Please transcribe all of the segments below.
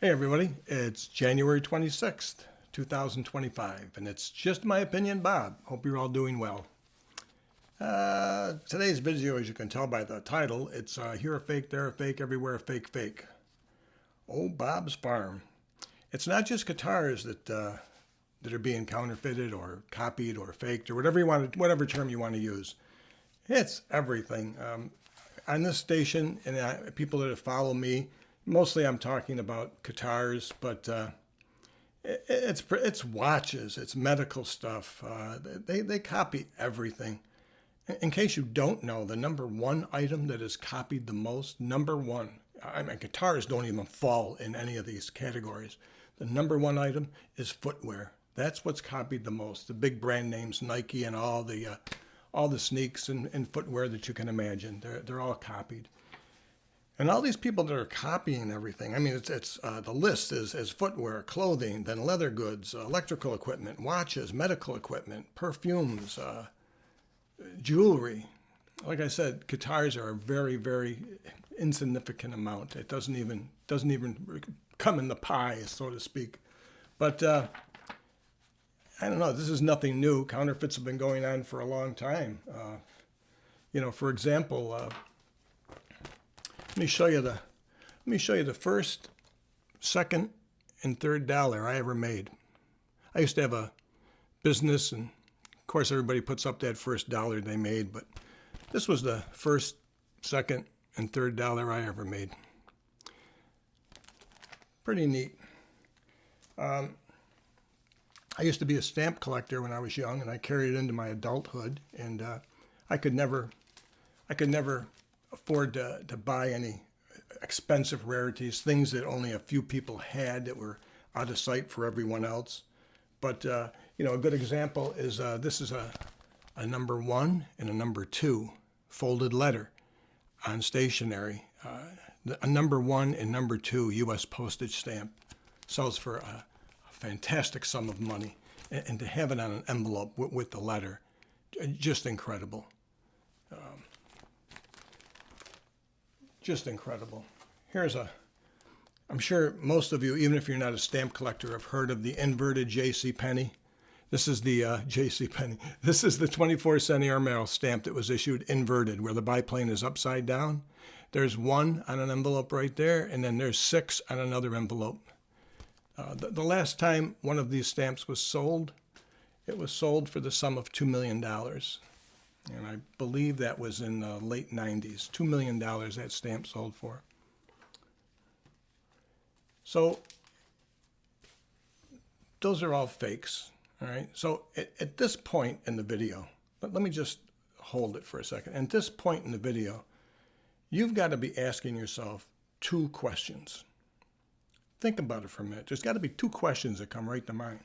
Hey everybody, it's January 26th, 2025, and it's just my opinion, Bob. Hope you're all doing well. Today's video, as you can tell by the title, it's here a fake, there a fake, everywhere a fake fake. Oh, Bob's Farm. It's not just guitars that are being counterfeited or copied or faked or whatever term you want to use. It's everything. On this station, and people that follow me, mostly I'm talking about guitars, but it's watches, it's medical stuff. They copy everything. In case you don't know, the number one item that is copied the most, number one, I mean, guitars don't even fall in any of these categories. The number one item is footwear. That's what's copied the most. The big brand names, Nike and all the sneaks and footwear that you can imagine, they're all copied. And all these people that are copying everything, I mean, it's the list is footwear, clothing, then leather goods, electrical equipment, watches, medical equipment, perfumes, jewelry. Like I said, guitars are a very, very insignificant amount. It doesn't even come in the pie, so to speak. But I don't know. This is nothing new. Counterfeits have been going on for a long time. For example, let me show you the first, second, and third dollar I ever made. I used to have a business, and of course everybody puts up that first dollar they made, but this was the first, second, and third dollar I ever made. Pretty neat. I used to be a stamp collector when I was young, and I carried it into my adulthood, and I could never afford to buy any expensive rarities, things that only a few people had that were out of sight for everyone else. But a good example is this is a number one and a number two folded letter on stationery. A number one and number two U.S. postage stamp sells for a fantastic sum of money, and to have it on an envelope with the letter, just incredible. Just incredible. I'm sure most of you, even if you're not a stamp collector, have heard of the inverted J.C. Penney. This is the J.C. Penney. This is the 24-cent airmail stamp that was issued inverted, where the biplane is upside down. There's one on an envelope right there, and then there's six on another envelope. The last time one of these stamps was sold, it was sold for the sum of $2 million. And I believe that was in the late 90s. $2 million that stamp sold for. So those are all fakes, all right? So at this point in the video, let me just hold it for a second. At this point in the video, you've got to be asking yourself two questions. Think about it for a minute. There's got to be two questions that come right to mind.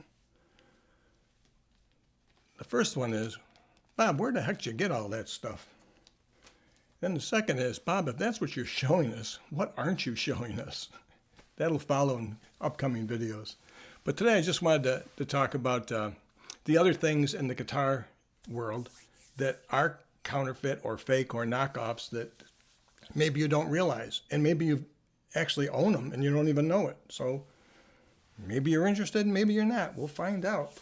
The first one is, Bob, where the heck did you get all that stuff? Then the second is, Bob, if that's what you're showing us, what aren't you showing us? That'll follow in upcoming videos. But today I just wanted to talk about the other things in the guitar world that are counterfeit or fake or knockoffs that maybe you don't realize. And maybe you actually own them and you don't even know it. So maybe you're interested, maybe you're not. We'll find out.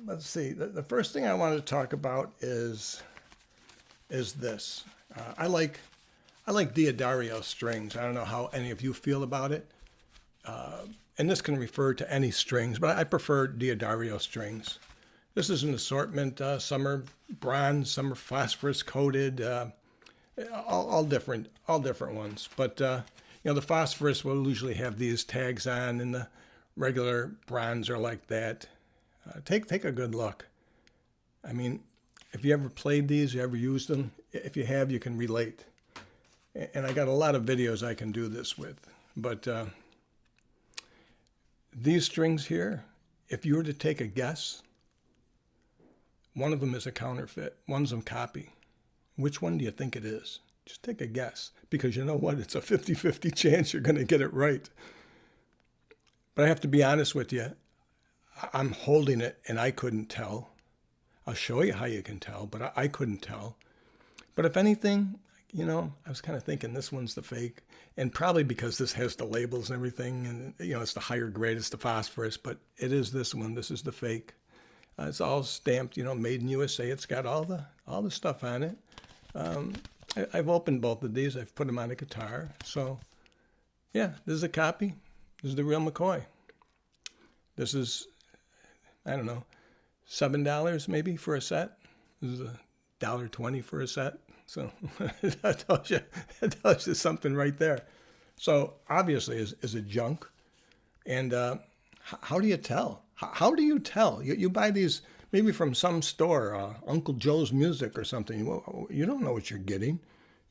Let's see. The first thing I wanted to talk about is this. I like D'Addario strings. I don't know how any of you feel about it. And this can refer to any strings, but I prefer D'Addario strings. This is an assortment. Some are bronze, some are phosphorus coated, all different ones. But the phosphorus will usually have these tags on, and the regular bronze are like that. Take a good look. I mean, if you ever played these, you ever used them, if you have, you can relate. And I got a lot of videos I can do this with. But these strings here, if you were to take a guess, one of them is a counterfeit, one's a copy. Which one do you think it is? Just take a guess, because you know what? It's a 50-50 chance you're going to get it right. But I have to be honest with you. I'm holding it, and I couldn't tell. I'll show you how you can tell, but I couldn't tell. But if anything, I was kind of thinking this one's the fake, and probably because this has the labels and everything, and it's the higher grade, it's the phosphorus, but it is this one. This is the fake. It's all stamped, made in USA. It's got all the stuff on it. I've opened both of these. I've put them on a guitar. So, yeah, this is a copy. This is the real McCoy. This is, I don't know, $7 maybe for a set. This is $1.20 for a set. So that tells you something right there. So obviously, is it junk? And how do you tell? How do you tell? You buy these maybe from some store, Uncle Joe's Music or something. Well, you don't know what you're getting.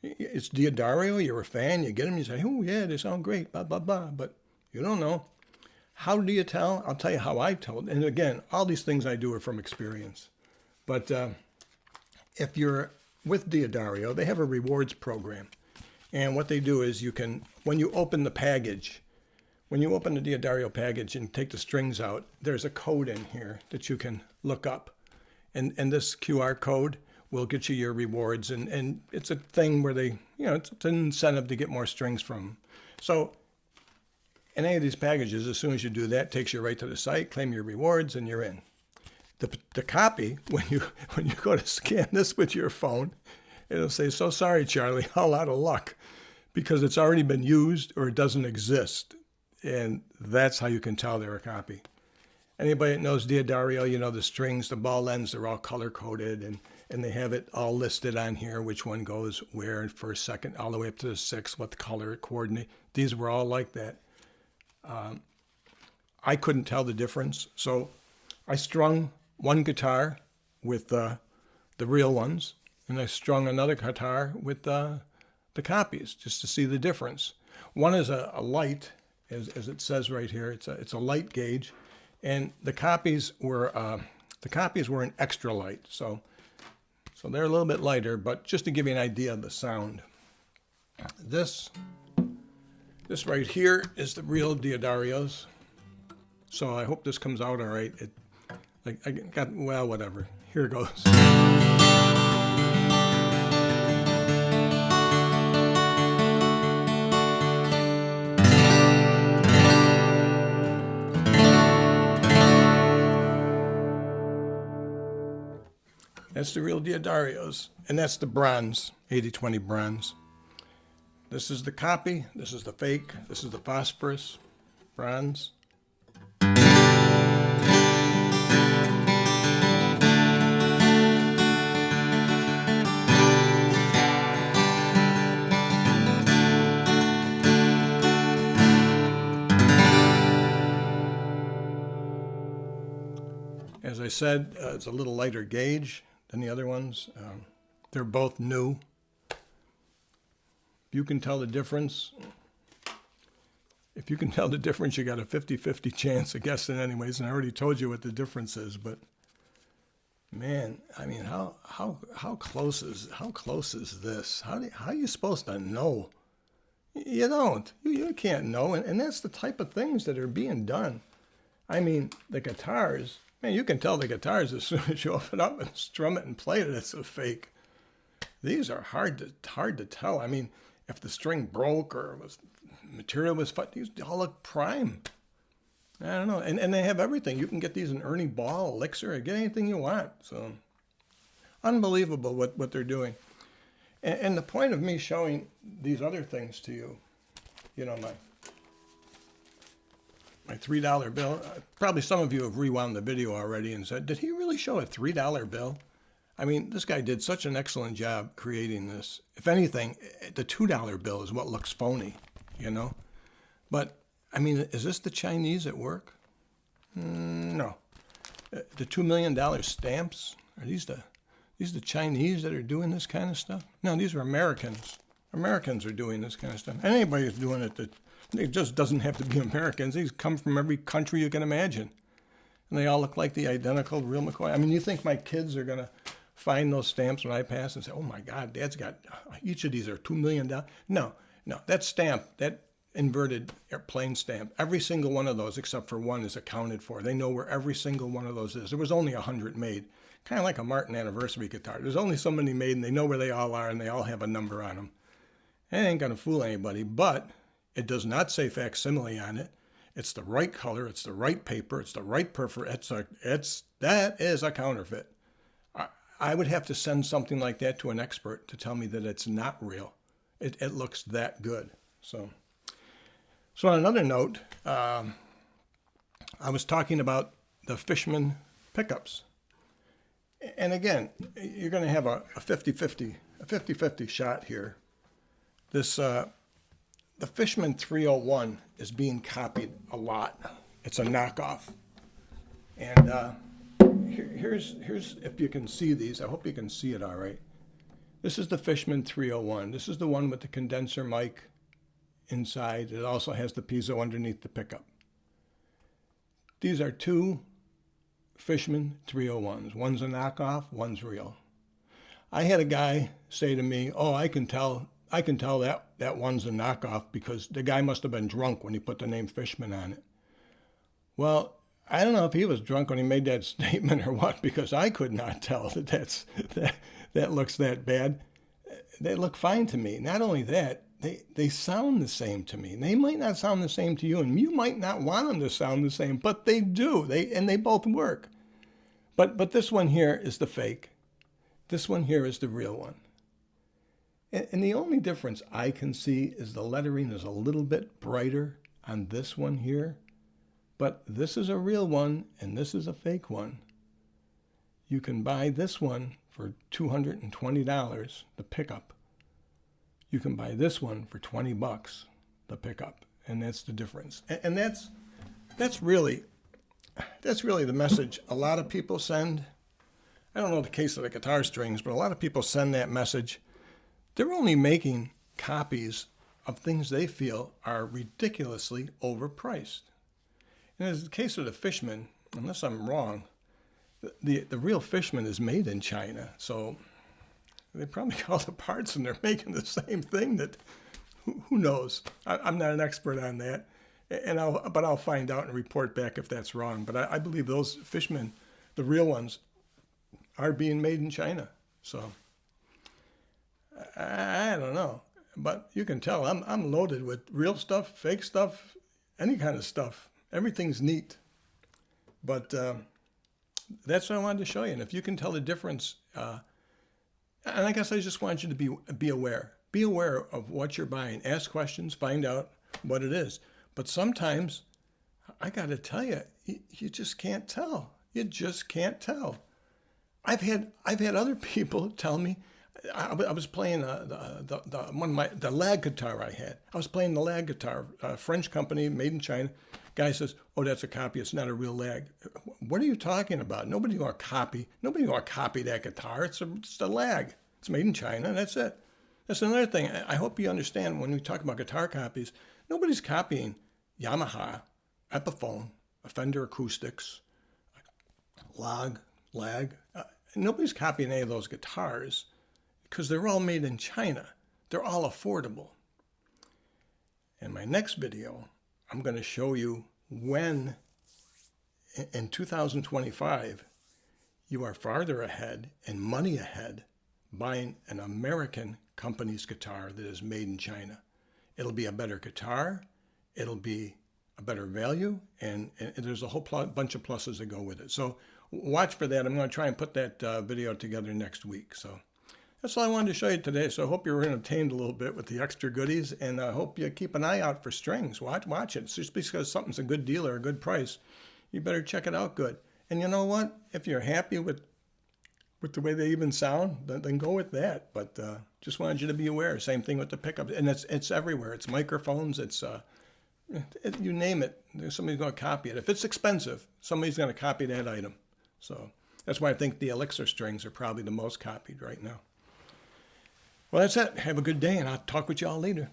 It's D'Addario. You're a fan. You get them. You say, oh, yeah, they sound great, blah, blah, blah. But you don't know. How do you tell? I'll tell you how I tell. And again, all these things I do are from experience. But if you're with D'Addario, they have a rewards program. And what they do is when you open the package, when you open the D'Addario package and take the strings out, there's a code in here that you can look up. And this QR code will get you your rewards. And it's a thing where it's an incentive to get more strings from them. So in any of these packages, as soon as you do that, it takes you right to the site, claim your rewards, and you're in. The copy, when you go to scan this with your phone, it'll say, so sorry, Charlie, all out of luck, because it's already been used or it doesn't exist. And that's how you can tell they're a copy. Anybody that knows D'Addario, the strings, the ball ends, they're all color-coded, and they have it all listed on here, which one goes where, first, second, all the way up to the sixth, what the color coordinate. These were all like that. I couldn't tell the difference, so I strung one guitar with the real ones, and I strung another guitar with the copies just to see the difference. One is a light, as it says right here. It's a light gauge, and the copies were an extra light, so they're a little bit lighter. But just to give you an idea of the sound, this right here is the real D'Addarios. So I hope this comes out all right. Whatever. Here it goes. That's the real D'Addarios, and that's the bronze, 80/20 bronze. This is the copy, this is the fake, this is the phosphorus, bronze. As I said, it's a little lighter gauge than the other ones. They're both new. You can tell the difference. If you can tell the difference, you got a 50-50 chance of guessing anyways, and I already told you what the difference is, but man, I mean, how close is this? How are you supposed to know? You don't. You can't know, and that's the type of things that are being done. I mean, the guitars, man, you can tell the guitars as soon as you open up and strum it and play it, it's a fake. These are hard to tell. I mean, if the string broke or material was fun, these all look prime. I don't know. And they have everything. You can get these in Ernie Ball, Elixir, get anything you want. So unbelievable what they're doing. And the point of me showing these other things to you, my $3 bill, probably some of you have rewound the video already and said, did he really show a $3 bill? I mean, this guy did such an excellent job creating this. If anything, the $2 bill is what looks phony, But, I mean, is this the Chinese at work? No. The $2 million stamps, are these the Chinese that are doing this kind of stuff? No, these are Americans. Americans are doing this kind of stuff. Anybody who's doing it, it just doesn't have to be Americans. These come from every country you can imagine. And they all look like the identical real McCoy. I mean, you think my kids are going to find those stamps when I pass and say, oh my God, Dad's got, each of these are $2 million. No, that stamp, that inverted airplane stamp, every single one of those except for one is accounted for. They know where every single one of those is. There was only 100 made kind of like a Martin anniversary guitar. There's only so many made, and they know where they all are, and they all have a number on them. It ain't going to fool anybody, but it does not say facsimile on it. It's the right color. It's the right paper. It's the right that is a counterfeit. I would have to send something like that to an expert to tell me that it's not real. It looks that good. So on another note, I was talking about the Fishman pickups. And again, you're going to have a 50-50 shot here. This the Fishman 301 is being copied a lot. It's a knockoff. And here's if you can see these. I hope you can see it all right. This is the Fishman 301. This is the one with the condenser mic inside. It also has the piezo underneath the pickup. These are two Fishman 301s. One's a knockoff, one's real. I had a guy say to me, "Oh, I can tell that one's a knockoff because the guy must have been drunk when he put the name Fishman on it." Well, I don't know if he was drunk when he made that statement or what, because I could not tell that looks that bad. They look fine to me. Not only that, they sound the same to me. They might not sound the same to you, and you might not want them to sound the same, but they do. They both work. But this one here is the fake. This one here is the real one. And the only difference I can see is the lettering is a little bit brighter on this one here. But this is a real one, and this is a fake one. You can buy this one for $220, the pickup. You can buy this one for $20, the pickup, and that's the difference. And that's really the message a lot of people send. I don't know the case of the guitar strings, but a lot of people send that message. They're only making copies of things they feel are ridiculously overpriced. And as the case of the Fishman, unless I'm wrong, the real Fishman is made in China. So they probably got all the parts and they're making the same thing. That who knows? I'm not an expert on that, but I'll find out and report back if that's wrong. But I believe those Fishmen, the real ones, are being made in China. So I don't know, but you can tell I'm loaded with real stuff, fake stuff, any kind of stuff. Everything's neat. But that's what I wanted to show you. And if you can tell the difference, and I guess I just want you to be aware. Be aware of what you're buying. Ask questions, find out what it is. But sometimes, I got to tell you, you just can't tell. You just can't tell. I've had other people tell me. I was playing the Lag guitar I had. I was playing the Lag guitar, a French company made in China. Guy says, "Oh, that's a copy. It's not a real Lag." What are you talking about? Nobody want to copy that guitar. It's a Lag. It's made in China. That's it. That's another thing. I hope you understand when we talk about guitar copies. Nobody's copying Yamaha, Epiphone, Fender Acoustics, Lag. Nobody's copying any of those guitars because they're all made in China. They're all affordable. In my next video, I'm going to show you when, in 2025, you are farther ahead and money ahead buying an American company's guitar that is made in China. It'll be a better guitar, it'll be a better value, and there's a whole bunch of pluses that go with it. So watch for that. I'm going to try and put that video together next week. So that's all I wanted to show you today. So I hope you were entertained a little bit with the extra goodies, and I hope you keep an eye out for strings. Watch it. Just because something's a good deal or a good price, you better check it out good. And you know what? If you're happy with the way they even sound, then go with that. But just wanted you to be aware. Same thing with the pickups, and it's everywhere. It's microphones. It's you name it. Somebody's going to copy it. If it's expensive, somebody's going to copy that item. So that's why I think the Elixir strings are probably the most copied right now. Well, that's it. Have a good day, and I'll talk with you all later.